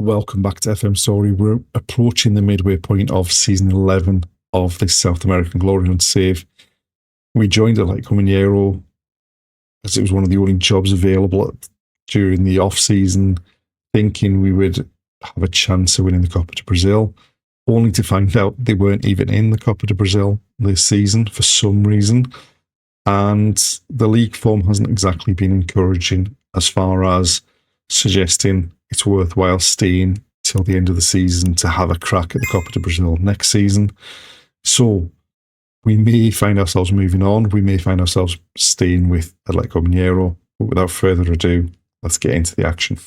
Welcome back to FM Story. We're approaching the midway point of season 11 of this South American Glory Hunt save. We joined it like Cominero as it was one of the only jobs available during the off-season, thinking we would have a chance of winning the Copa do Brazil, only to find out they weren't even in the Copa do Brazil this season for some reason. And the league form hasn't exactly been encouraging as far as suggesting it's worthwhile staying till the end of the season to have a crack at the Copa do Brazil next season. So we may find ourselves moving on. We may find ourselves staying with Atletico Mineiro. But without further ado, let's get into the action.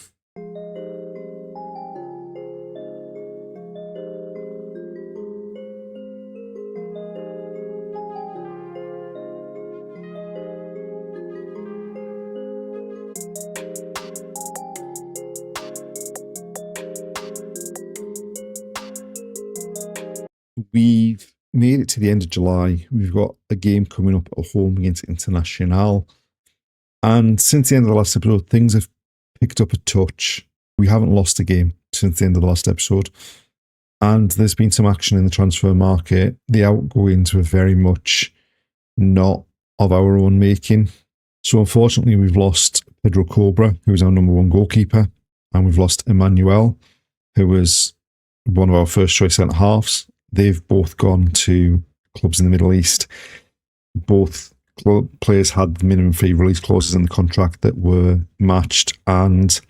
We've made it to the end of July. We've got a game coming up at home against Internacional. And since the end of the last episode, things have picked up a touch. We haven't lost a game since the end of the last episode. And there's been some action in the transfer market. The outgoings were very much not of our own making. So unfortunately, we've lost Pedro Cobra, who was our number one goalkeeper. And we've lost Emmanuel, who was one of our first choice centre-halves. They've both gone to clubs in the Middle East. Both players had the minimum fee release clauses in the contract that were matched, and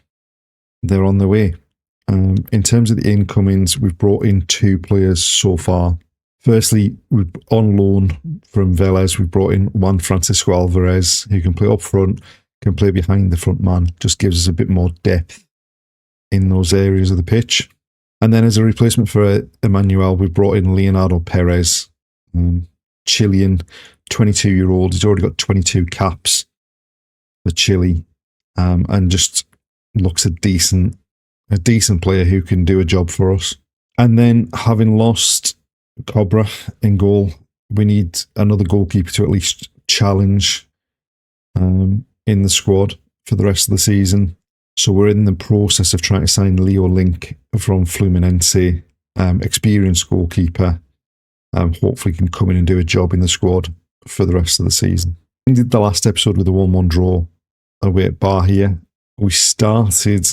they're on their way. In terms of the incomings, we've brought in two players so far. Firstly, on loan from Vélez, we've brought in Juan Francisco Alvarez, who can play up front, can play behind the front man, just gives us a bit more depth in those areas of the pitch. And then as a replacement for Emmanuel, we brought in Leonardo Perez, Chilean, 22-year-old. He's already got 22 caps for Chile, and just looks a decent player who can do a job for us. And then having lost Cobra in goal, we need another goalkeeper to at least challenge in the squad for the rest of the season. So we're in the process of trying to sign Leo Link from Fluminense, experienced goalkeeper. Hopefully can come in and do a job in the squad for the rest of the season. We did the last episode with a 1-1 draw away at Bahia. We started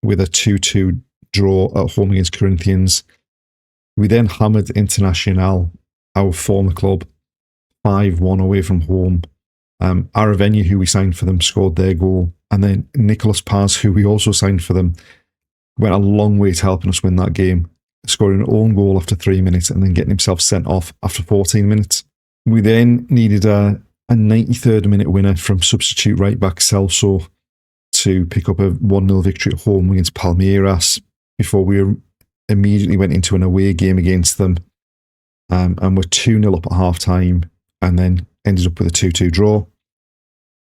with a 2-2 draw at home against Corinthians. We then hammered Internacional, our former club, 5-1 away from home. Aravena, who we signed for them, scored their goal. And then Nicolas Paz, who we also signed for them, went a long way to helping us win that game, scoring an own goal after 3 minutes and then getting himself sent off after 14 minutes. We then needed a 93rd minute winner from substitute right-back Celso to pick up a 1-0 victory at home against Palmeiras before we immediately went into an away game against them, and were 2-0 up at half-time and then ended up with a 2-2 draw.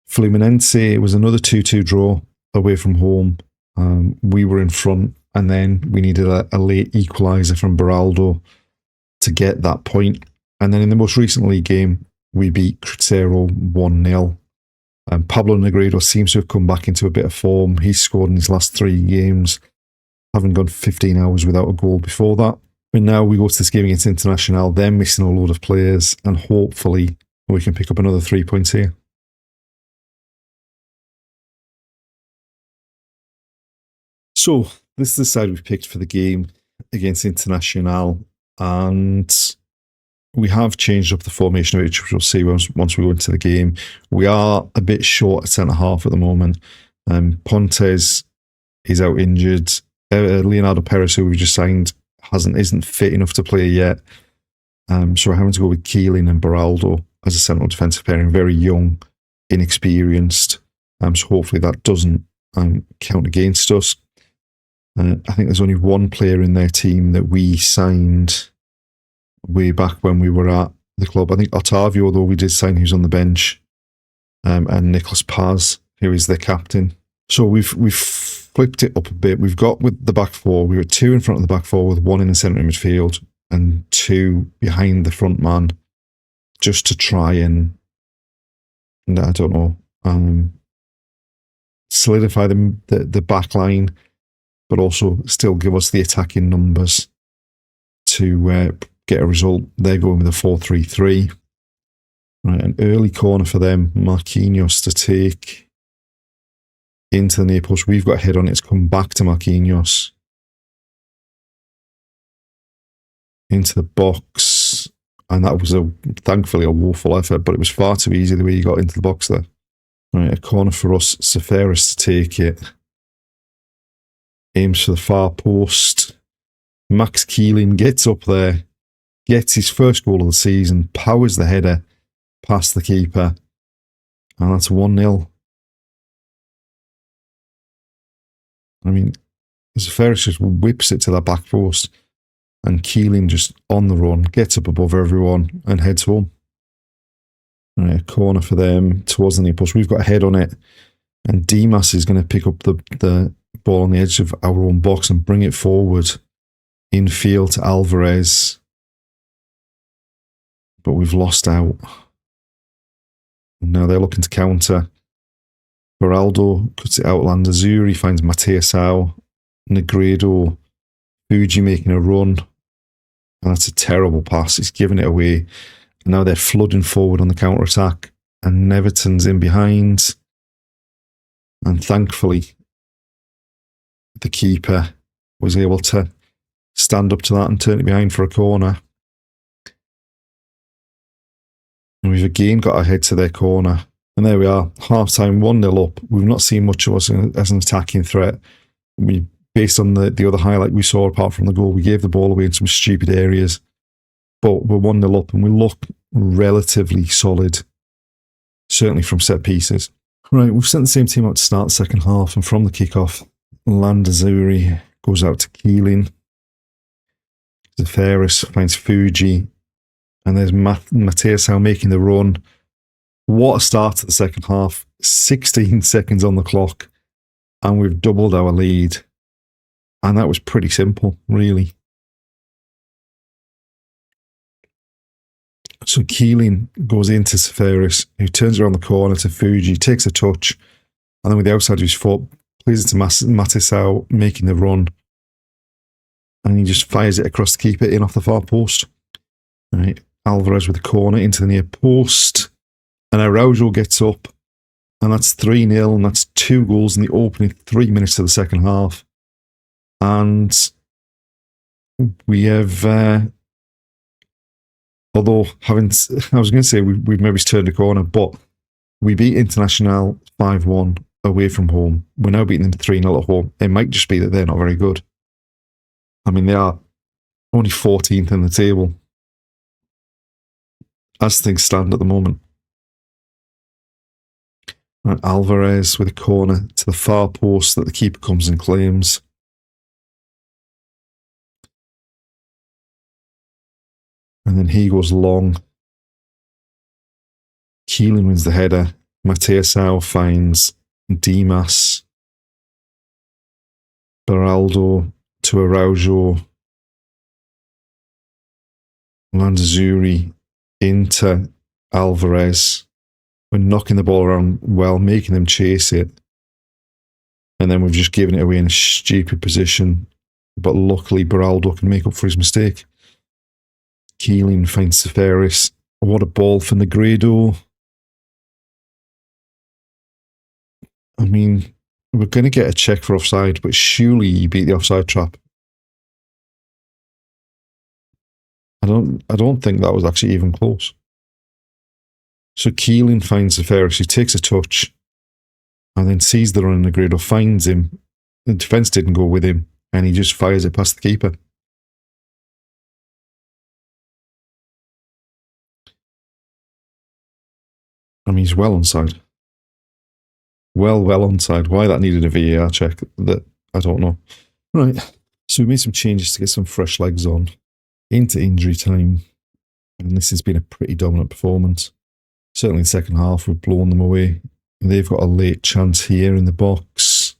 Fluminense was another 2-2 draw away from home. We were in front, and then we needed a late equaliser from Beraldo to get that point. And then in the most recent league game, we beat Cruzeiro 1-0. Pablo Negredo seems to have come back into a bit of form. He's scored in his last 3 games, having gone 15 hours without a goal before that. But now we go to this game against Internacional. They're missing a load of players, and hopefully we can pick up another 3 points here. So this is the side we've picked for the game against Internacional, and we have changed up the formation of it, which we'll see once we go into the game. We are a bit short at centre-half at the moment. Pontes is out injured. Leonardo Perez, who we just signed, isn't fit enough to play yet. So we're having to go with Keeling and Beraldo as a central defensive pairing, very young, inexperienced. So hopefully that doesn't count against us. I think there's only one player in their team that we signed way back when we were at the club. I think Otavio, though, we did sign, who's on the bench, and Nicolas Paz, who is their captain. So we've flipped it up a bit. We've got with the back four, we were 2 in front of the back four with 1 in the centre of midfield and 2 behind the front man, just to try and I don't know, solidify the back line but also still give us the attacking numbers to get a result. They're going with a 4-3-3. Right, an early corner for them. Marquinhos to take into the near post. We've got a head on it. It's come back to Marquinhos. Into the box. And that was thankfully a woeful effort, but it was far too easy the way he got into the box there. Right, a corner for us. Seferis to take it. Aims for the far post. Max Keeling gets up there. Gets his first goal of the season. Powers the header past the keeper. And that's 1-0. I mean, Seferis just whips it to that back post. And Keeling just on the run, gets up above everyone and heads home. Right, a corner for them towards the near post. We've got a head on it. And Dimas is going to pick up the ball on the edge of our own box and bring it forward infield to Alvarez. But we've lost out. And now they're looking to counter. Beraldo cuts it out. Landazuri finds Mateusao. Negredo. Fuji making a run. And that's a terrible pass. He's giving it away. And now they're flooding forward on the counter-attack. And Neverton's in behind. And thankfully, the keeper was able to stand up to that and turn it behind for a corner. And we've again got our head to their corner. And there we are, half-time, 1-0 up. We've not seen much of us as an attacking threat. Based on the other highlight we saw, apart from the goal, we gave the ball away in some stupid areas. But we're 1-0 up and we look relatively solid, certainly from set pieces. Right, we've sent the same team out to start the second half, and from the kickoff, Landazuri goes out to Keeling. Seferis finds Fuji, and there's Mateusao making the run. What a start to the second half. 16 seconds on the clock, and we've doubled our lead. And that was pretty simple, really. So Keeling goes into Seferis, who turns around the corner to Fuji, takes a touch, and then with the outside of his foot, plays it to Mateusao, making the run. And he just fires it across the keeper in off the far post. Right, Alvarez with the corner into the near post. And Araujo gets up, and that's 3-0, and that's 2 goals in the opening 3 minutes of the second half. And we have, although I was going to say we've maybe turned a corner, but we beat Internacional 5-1 away from home. We're now beating them 3-0 at home. It might just be that they're not very good. I mean, they are only 14th in the table as things stand at the moment. And Alvarez with a corner to the far post that the keeper comes and claims. And then he goes long. Keeling wins the header. Mateusao finds Dimas. Beraldo to Araujo. Landazuri into Alvarez. We're knocking the ball around well, making them chase it. And then we've just given it away in a stupid position. But luckily, Beraldo can make up for his mistake. Keeling finds Seferis. What a ball for Negredo. I mean, we're going to get a check for offside, but surely he beat the offside trap. I don't think that was actually even close. So Keeling finds Seferis, who takes a touch and then sees the run and Negredo finds him. The defence didn't go with him and he just fires it past the keeper. I mean, he's well onside. Well onside. Why that needed a VAR check, that I don't know. Right, so we made some changes to get some fresh legs on into injury time. And this has been a pretty dominant performance. Certainly in the second half, we've blown them away. They've got a late chance here in the box.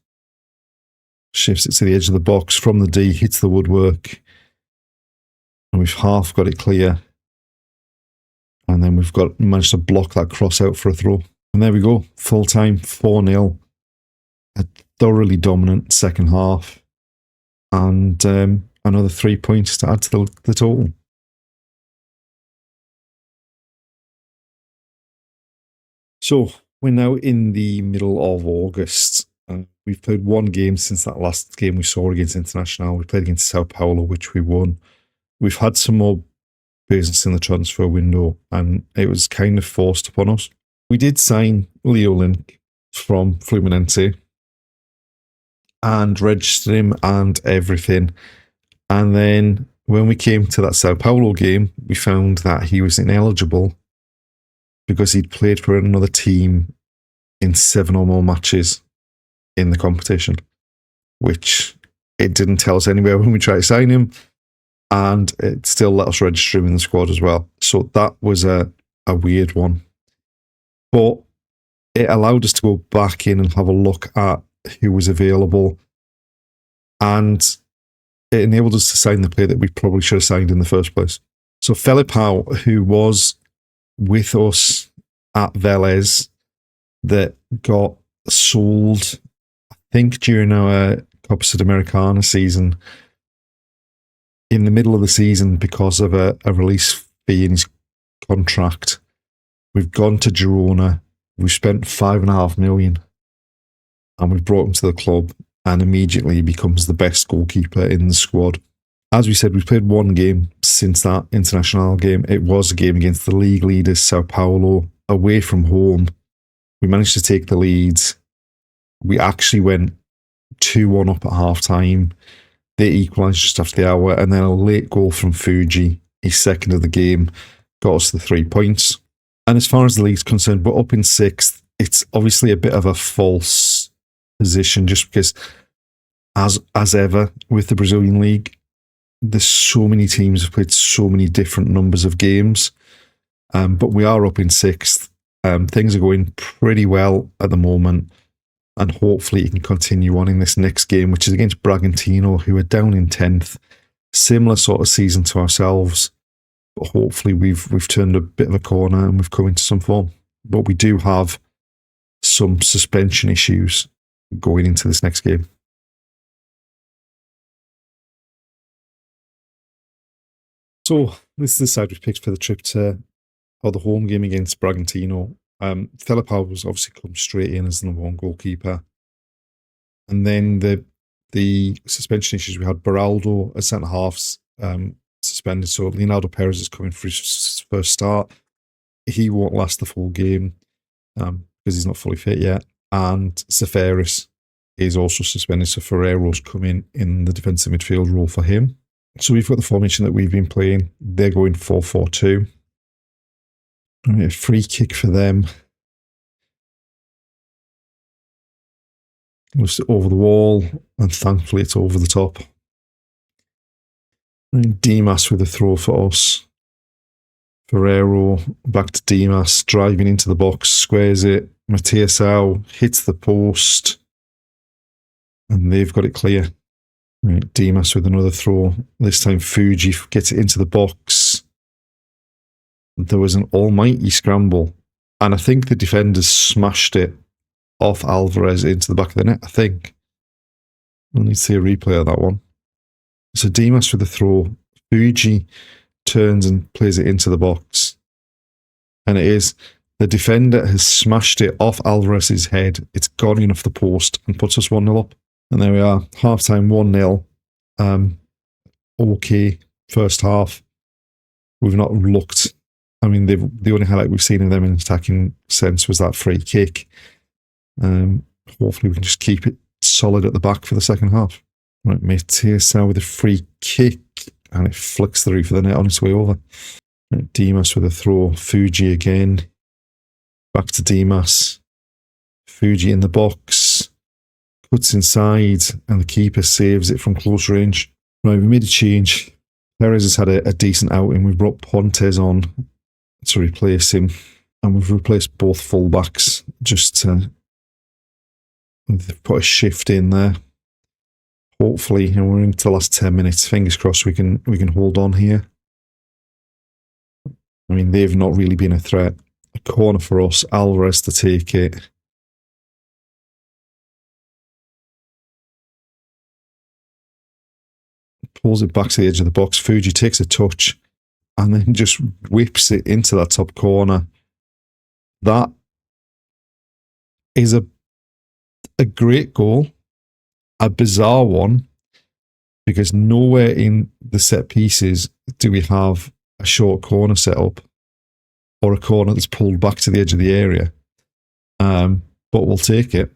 Shifts it to the edge of the box from the D, hits the woodwork. And we've half got it clear. And then we've managed to block that cross out for a throw. And there we go, full time, 4-0. A thoroughly dominant second half. and another 3 points to add to the total. So we're now in the middle of August. We've played one game since that last game we saw against International. We played against Sao Paulo, which we won. We've had some more business in the transfer window, and it was kind of forced upon us. We did sign Leo Link from Fluminense and registered him and everything. And then when we came to that Sao Paulo game, we found that he was ineligible because he'd played for another team in 7 or more matches in the competition, which it didn't tell us anywhere when we tried to sign him, and it still let us register him in the squad as well. So that was a weird one. But it allowed us to go back in and have a look at who was available, and it enabled us to sign the player that we probably should have signed in the first place. So Felipao, who was with us at Vélez, that got sold, I think, during our Copa Sudamericana season, in the middle of the season because of a release fee in his contract. We've gone to Girona. We've spent 5.5 million, and we've brought him to the club, and immediately he becomes the best goalkeeper in the squad. As we said, we've played one game since that international game. It was a game against the league leaders, Sao Paulo, away from home. We managed to take the lead. We actually went 2-1 up at half-time. They equalised just after the hour, and then a late goal from Fuji, his second of the game, got us the 3 points. And as far as the league's concerned, we're up in 6th. It's obviously a bit of a false position just because, as ever with the Brazilian league, there's so many teams have played so many different numbers of games. But we are up in 6th. Things are going pretty well at the moment, and hopefully it can continue on in this next game, which is against Bragantino, who are down in 10th. Similar sort of season to ourselves, but hopefully we've turned a bit of a corner and we've come into some form. But we do have some suspension issues going into this next game. So this is the side we've picked for the trip to, or the home game against Bragantino. Felipao was obviously come straight in as the number one goalkeeper. And then the suspension issues, we had Beraldo as centre halves suspended. So Leonardo Perez is coming for his first start. He won't last the full game because he's not fully fit yet. And Seferis is also suspended. So Ferreiro's coming in the defensive midfield role for him. So we've got the formation that we've been playing. They're going 4-4-2. A free kick for them. It was over the wall, and thankfully it's over the top. And Dimas with a throw for us. Ferreiro back to Dimas, driving into the box, squares it. Matiasau hits the post, and they've got it clear. Right, Dimas with another throw. This time Fuji gets it into the box. There was an almighty scramble, and I think the defenders smashed it off Alvarez into the back of the net, I think. We'll need to see a replay of that one. So Dimas with the throw. Fuji turns and plays it into the box. And it is, the defender has smashed it off Alvarez's head. It's gone in off the post and puts us 1-0 up. And there we are, half-time 1-0. Okay, first half. We've not looked. I mean, the only highlight we've seen of them in attacking sense was that free kick. Hopefully we can just keep it solid at the back for the second half. Right, Matiasau with a free kick, and it flicks through for the net on its way over. Right, Dimas with a throw. Fuji again. Back to Dimas. Fuji in the box. Puts inside, and the keeper saves it from close range. Right, we made a change. Perez has had a decent outing. We've brought Pontes on to replace him, and we've replaced both fullbacks just to put a shift in there. Hopefully, and we're into the last 10 minutes. Fingers crossed we can hold on here. I mean, they've not really been a threat. A corner for us, Alvarez to take it. pulls it back to the edge of the box. Fuji takes a touch and then just whips it into that top corner. That is a great goal, a bizarre one, because nowhere in the set pieces do we have a short corner set up or a corner that's pulled back to the edge of the area. But we'll take it.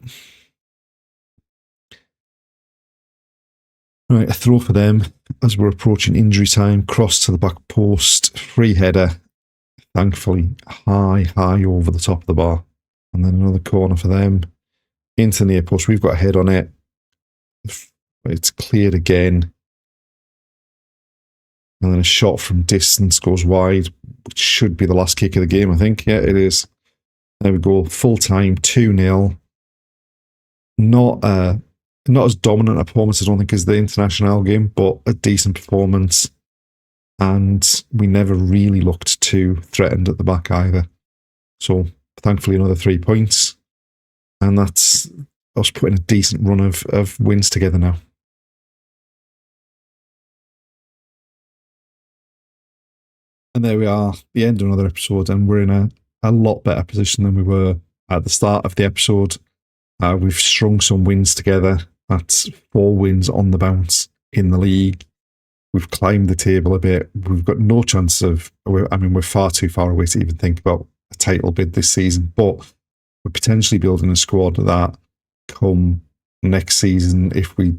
Right, a throw for them as we're approaching injury time. Cross to the back post, free header. Thankfully, high over the top of the bar. And then another corner for them. Into the near post. We've got a head on it. It's cleared again. And then a shot from distance goes wide, which should be the last kick of the game, I think. Yeah, it is. There we go. Full time, 2-0. Not as dominant a performance, I don't think, as the international game, but a decent performance. And we never really looked too threatened at the back either. So, thankfully, another 3 points. And that's us putting a decent run of wins together now. And there we are, the end of another episode, and we're in a lot better position than we were at the start of the episode. We've strung some wins together. That's 4 wins on the bounce in the league. We've climbed the table a bit. We've got no chance of, we're far too far away to even think about a title bid this season, but we're potentially building a squad that come next season, if we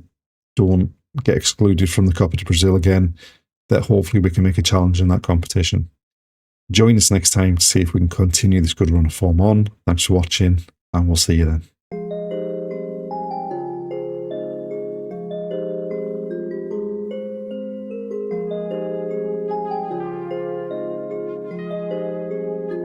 don't get excluded from the Copa do Brazil again, that hopefully we can make a challenge in that competition. Join us next time to see if we can continue this good run of form on. Thanks for watching, and we'll see you then.